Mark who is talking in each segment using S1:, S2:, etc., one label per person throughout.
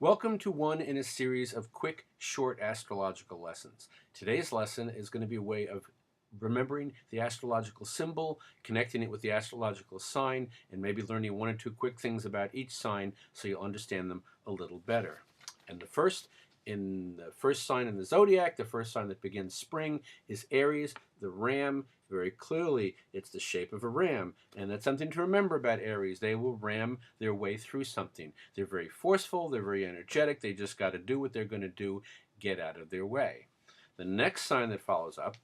S1: Welcome to one in a series of quick, short astrological lessons. Today's lesson is going to be a way of remembering the astrological symbol, connecting it with the astrological sign, and maybe learning one or two quick things about each sign so you'll understand them a little better. And the first sign in the zodiac, the first sign that begins spring, is Aries, the ram. Very clearly, it's the shape of a ram, and that's something to remember about Aries. They will ram their way through something. They're very forceful, they're very energetic, they just got to do what they're going to do, get out of their way. The next sign that follows up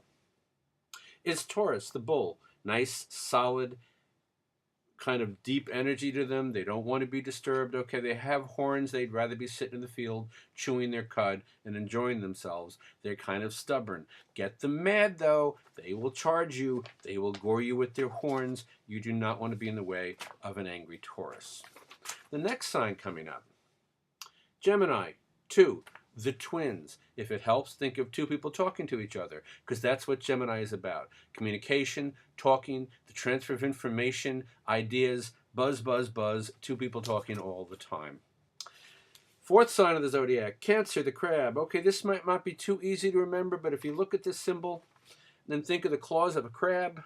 S1: is Taurus, the bull. Nice, solid, kind of deep energy to them. They don't want to be disturbed. Okay, they have horns. They'd rather be sitting in the field chewing their cud and enjoying themselves. They're kind of stubborn. Get them mad, though. They will charge you. They will gore you with their horns. You do not want to be in the way of an angry Taurus. The next sign coming up, Gemini, 2. The twins. If it helps, think of two people talking to each other, because that's what Gemini is about. Communication, talking, the transfer of information, ideas, buzz, buzz, buzz, two people talking all the time. Fourth sign of the zodiac, Cancer, the crab. Okay, this might not be too easy to remember, but if you look at this symbol, then think of the claws of a crab,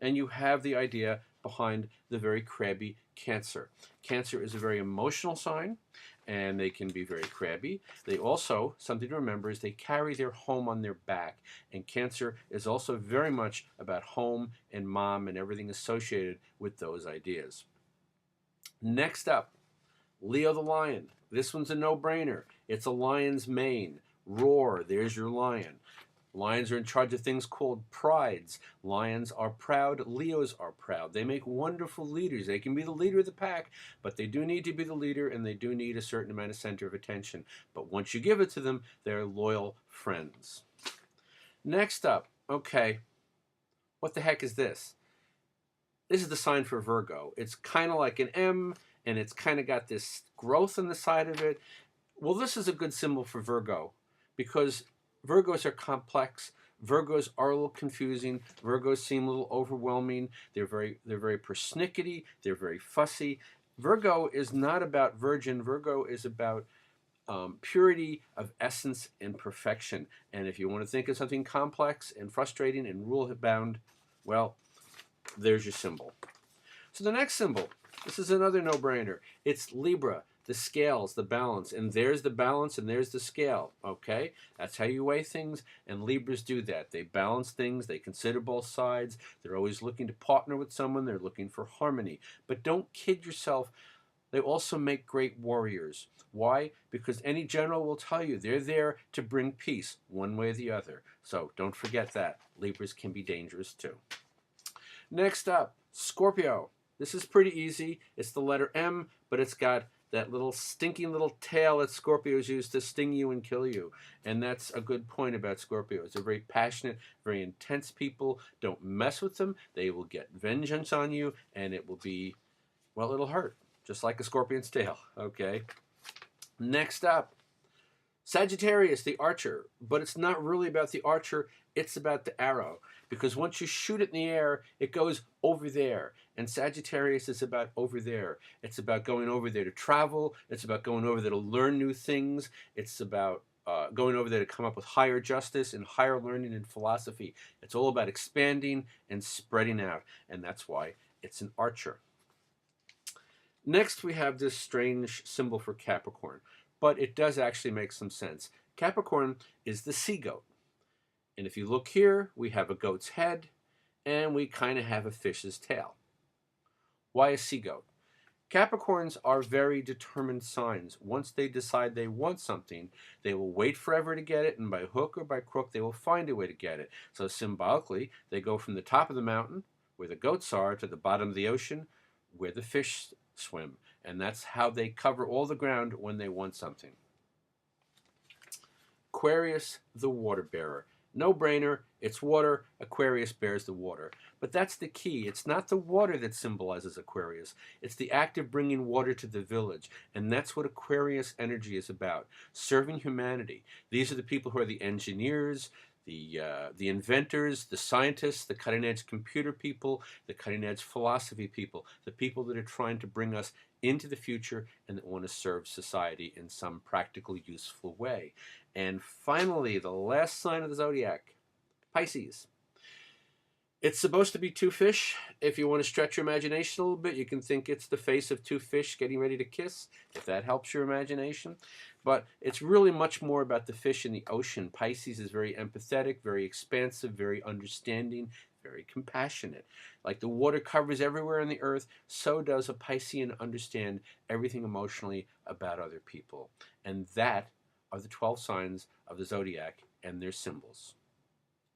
S1: and you have the idea behind the very crabby Cancer. Cancer is a very emotional sign, and they can be very crabby. They also, something to remember, is they carry their home on their back. And Cancer is also very much about home and mom and everything associated with those ideas. Next up, Leo the lion. This one's a no-brainer. It's a lion's mane. Roar, there's your lion. Lions are in charge of things called prides. Lions are proud. Leos are proud. They make wonderful leaders. They can be the leader of the pack, but they do need to be the leader, and they do need a certain amount of center of attention. But once you give it to them, they're loyal friends. Next up, okay, what the heck is this? This is the sign for Virgo. It's kind of like an M, and it's kind of got this growth on the side of it. Well, this is a good symbol for Virgo, because Virgos are complex. Virgos are a little confusing. Virgos seem a little overwhelming. They're very persnickety. They're very fussy. Virgo is not about virgin. Virgo is about purity of essence and perfection. And if you want to think of something complex and frustrating and rule-bound, well, there's your symbol. So the next symbol, this is another no-brainer. It's Libra. The scales, the balance, and there's the balance and there's the scale, okay? That's how you weigh things, and Libras do that. They balance things, they consider both sides, they're always looking to partner with someone, they're looking for harmony. But don't kid yourself, they also make great warriors. Why? Because any general will tell you they're there to bring peace, one way or the other. So don't forget that. Libras can be dangerous too. Next up, Scorpio. This is pretty easy. It's the letter M, but it's got that little stinking little tail that Scorpios use to sting you and kill you. And that's a good point about Scorpios. They're very passionate, very intense people. Don't mess with them. They will get vengeance on you, and it will be, well, it'll hurt, just like a scorpion's tail, okay? Next up, Sagittarius, the archer. But it's not really about the archer, it's about the arrow. Because once you shoot it in the air, it goes over there. And Sagittarius is about over there. It's about going over there to travel. It's about going over there to learn new things. It's about going over there to come up with higher justice and higher learning and philosophy. It's all about expanding and spreading out. And that's why it's an archer. Next, we have this strange symbol for Capricorn. But it does actually make some sense. Capricorn is the sea goat. And if you look here, we have a goat's head, and we kind of have a fish's tail. Why a sea goat? Capricorns are very determined signs. Once they decide they want something, they will wait forever to get it, and by hook or by crook, they will find a way to get it. So symbolically, they go from the top of the mountain, where the goats are, to the bottom of the ocean, where the fish swim. And that's how they cover all the ground when they want something. Aquarius, the water bearer. No-brainer, it's water, Aquarius bears the water. But that's the key. It's not the water that symbolizes Aquarius. It's the act of bringing water to the village. And that's what Aquarius energy is about, serving humanity. These are the people who are the engineers, the inventors, the scientists, the cutting-edge computer people, the cutting-edge philosophy people, the people that are trying to bring us into the future and that want to serve society in some practical, useful way. And finally, the last sign of the zodiac, Pisces. It's supposed to be two fish. If you want to stretch your imagination a little bit, you can think it's the face of two fish getting ready to kiss, if that helps your imagination. But it's really much more about the fish in the ocean. Pisces is very empathetic, very expansive, very understanding, very compassionate. Like the water covers everywhere on the earth, so does a Piscean understand everything emotionally about other people. And that are the 12 signs of the zodiac and their symbols.